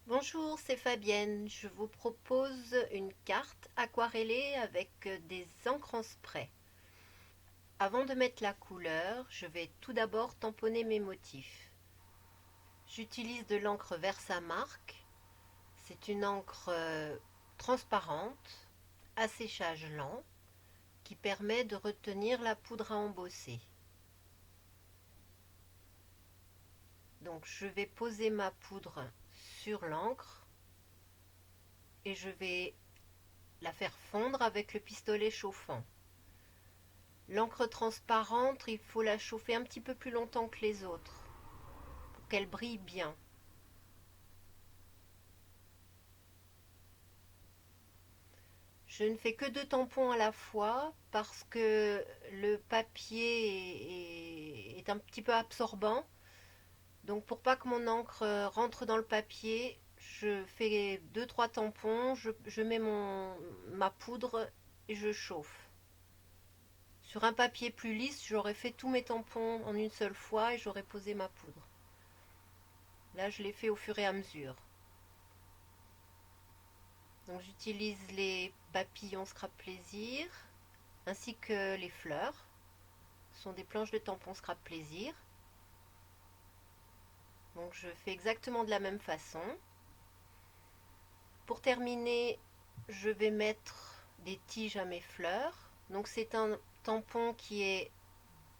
Bonjour, c'est Fabienne. Je vous propose une carte aquarellée avec des encres en spray. Avant de mettre la couleur, je vais tout d'abord tamponner mes motifs. J'utilise de l'encre Versamark. C'est une encre transparente, à séchage lent, qui permet de retenir la poudre à embosser. Donc je vais poser ma poudre sur l'encre et je vais la faire fondre avec le pistolet chauffant. L'encre transparente, il faut la chauffer un petit peu plus longtemps que les autres pour qu'elle brille bien. Je ne fais que 2 tampons à la fois parce que le papier est un petit peu absorbant. Donc pour pas que mon encre rentre dans le papier, je fais 2-3 tampons, je mets ma poudre et je chauffe. Sur un papier plus lisse, j'aurais fait tous mes tampons en une seule fois et j'aurais posé ma poudre. Là, je l'ai fait au fur et à mesure. Donc j'utilise les papillons Scrap Plaisir ainsi que les fleurs. Ce sont des planches de tampons Scrap Plaisir. Donc je fais exactement de la même façon. Pour terminer, je vais mettre des tiges à mes fleurs. Donc c'est un tampon qui est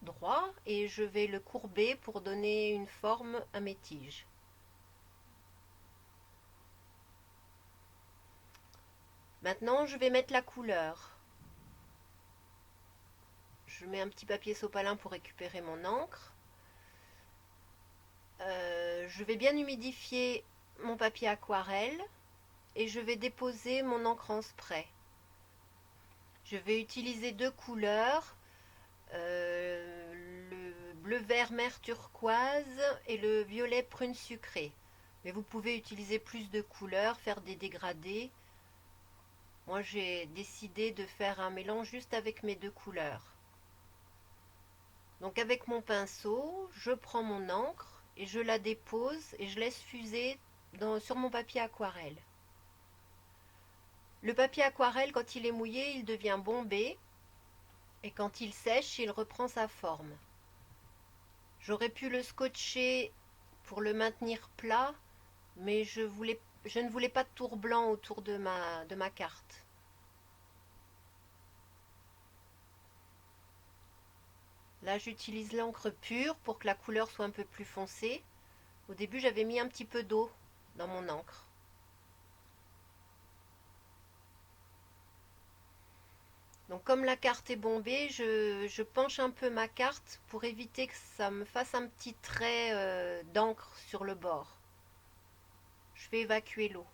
droit et je vais le courber pour donner une forme à mes tiges. Maintenant, je vais mettre la couleur. Je mets un petit papier sopalin pour récupérer mon encre. Je vais bien humidifier mon papier aquarelle et je vais déposer mon encre en spray. Je vais utiliser 2 couleurs, le bleu vert mer turquoise et le violet prune sucrée. Mais vous pouvez utiliser plus de couleurs, faire des dégradés. Moi j'ai décidé de faire un mélange juste avec mes 2 couleurs. Donc avec mon pinceau, je prends mon encre et je la dépose et je laisse fuser sur mon papier aquarelle. Le papier aquarelle, quand il est mouillé, il devient bombé et quand il sèche, il reprend sa forme. J'aurais pu le scotcher pour le maintenir plat, mais je ne voulais pas de tour blanc autour de ma carte. Là, j'utilise l'encre pure pour que la couleur soit un peu plus foncée. Au début, j'avais mis un petit peu d'eau dans mon encre. Donc comme la carte est bombée, je penche un peu ma carte pour éviter que ça me fasse un petit trait d'encre sur le bord. Je fais évacuer l'eau.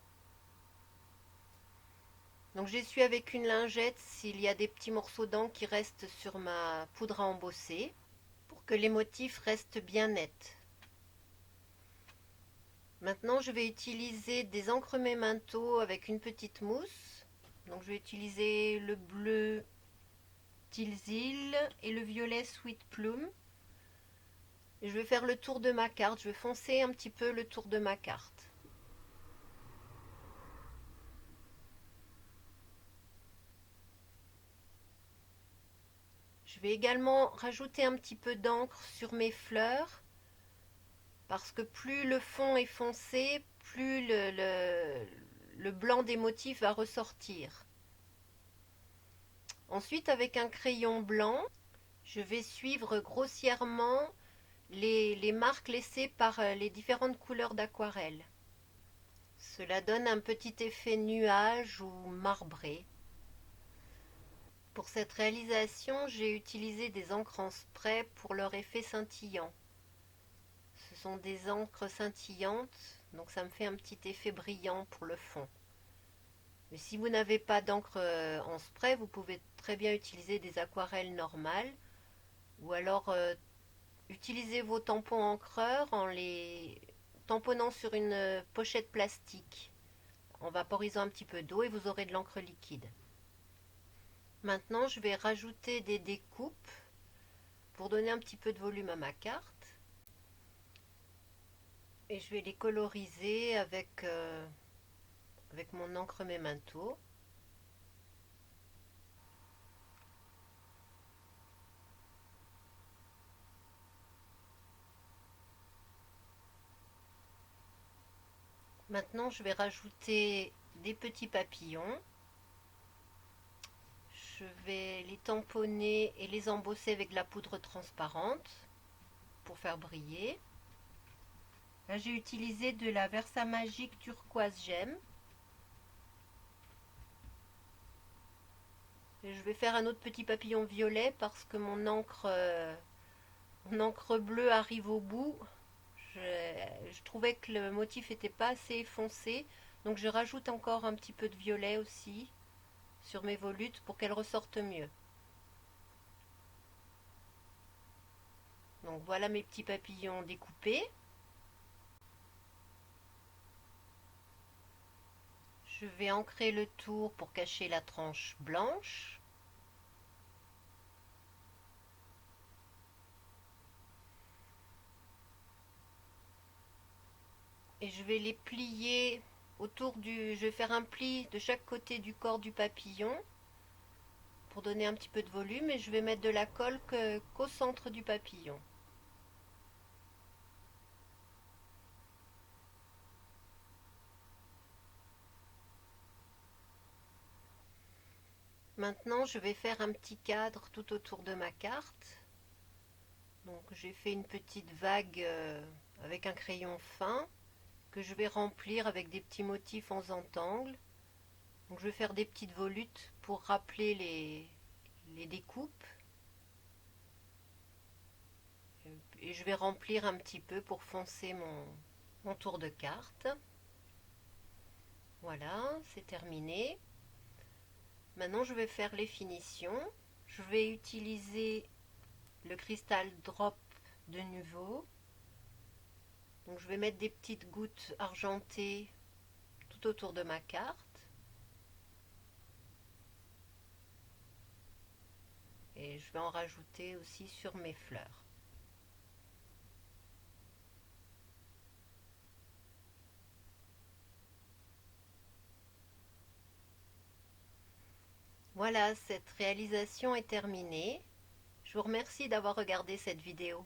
Donc j'essuie avec une lingette s'il y a des petits morceaux d'encre qui restent sur ma poudre à embosser pour que les motifs restent bien nets. Maintenant je vais utiliser des encres Memento avec une petite mousse. Donc je vais utiliser le bleu Tilsil et le violet Sweet Plum. Et je vais faire le tour de ma carte, je vais foncer un petit peu le tour de ma carte. Je vais également rajouter un petit peu d'encre sur mes fleurs parce que plus le fond est foncé, plus le blanc des motifs va ressortir. Ensuite, avec un crayon blanc, je vais suivre grossièrement les marques laissées par les différentes couleurs d'aquarelle. Cela donne un petit effet nuage ou marbré. Pour cette réalisation, j'ai utilisé des encres en spray pour leur effet scintillant. Ce sont des encres scintillantes, donc ça me fait un petit effet brillant pour le fond. Mais si vous n'avez pas d'encre en spray, vous pouvez très bien utiliser des aquarelles normales ou alors utiliser vos tampons encreurs en les tamponnant sur une pochette plastique en vaporisant un petit peu d'eau et vous aurez de l'encre liquide. Maintenant, je vais rajouter des découpes pour donner un petit peu de volume à ma carte. Et je vais les coloriser avec mon encre Memento. Maintenant, je vais rajouter des petits papillons. Je vais les tamponner et les embosser avec de la poudre transparente pour faire briller. Là, j'ai utilisé de la Versamagic turquoise gemme. Et je vais faire un autre petit papillon violet parce que mon encre bleue arrive au bout. Je trouvais que le motif n'était pas assez foncé, donc je rajoute encore un petit peu de violet aussi sur mes volutes pour qu'elles ressortent mieux. Donc voilà mes petits papillons découpés. Je vais ancrer le tour pour cacher la tranche blanche. Et je vais les plier je vais faire un pli de chaque côté du corps du papillon pour donner un petit peu de volume et je vais mettre de la colle qu'au centre du papillon. Maintenant, je vais faire un petit cadre tout autour de ma carte. Donc j'ai fait une petite vague avec un crayon fin que je vais remplir avec des petits motifs en zentangle. Donc je vais faire des petites volutes pour rappeler les découpes. Et je vais remplir un petit peu pour foncer mon tour de carte. Voilà, c'est terminé. Maintenant, je vais faire les finitions. Je vais utiliser le cristal drop de nouveau. Donc, je vais mettre des petites gouttes argentées tout autour de ma carte. Et je vais en rajouter aussi sur mes fleurs. Voilà, cette réalisation est terminée. Je vous remercie d'avoir regardé cette vidéo.